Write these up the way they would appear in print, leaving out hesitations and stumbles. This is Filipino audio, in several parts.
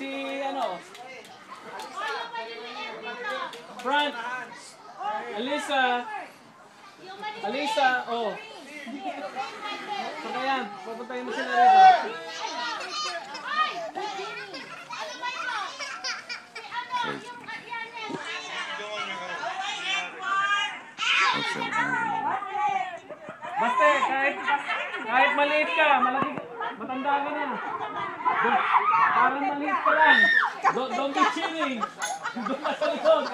si ano? Front. Alisa. Alisa, oh. Saka yan, pupuntahin mo sila rito. Basta kahit maliit ka, malaki, matanda ka na. Parang maliit ka lang. Don't be chilling. Doon ka sa likod.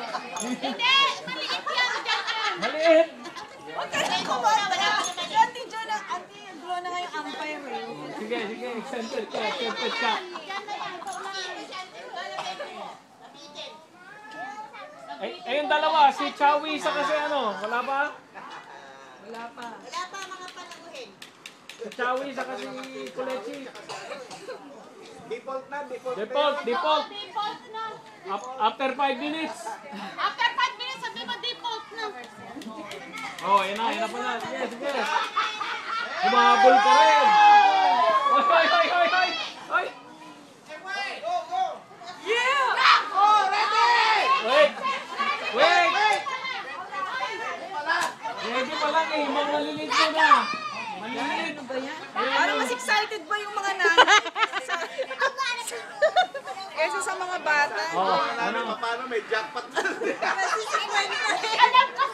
Hindi! Maliit yan! Maliit! Huwag ka na kumanta. Si Auntie Jo na, Auntie, draw na nga yung umpire eh. Sige, extended ka. Yung dalawa, si Chowie sa kasi ano, wala pa? Wala pa. Wala pa mga panaguhin. Si Chowie sa kasi Kulechi. Default na. Default. Default na. After 5 minutes. After 5 minutes, sabi mo default na. Oh, yun na pala. Sige. Humahabol ka rin. Hoy! Yeah! Oh, ready! Wait! Ready pa lang eh, mga maliliit mo na. Maliliit. Ano ba yan? Parang mas excited ba yung mga nanay? Kesa sa mga bata. Oh, Paano may jackpot na? Nasisikwan na. Alam ko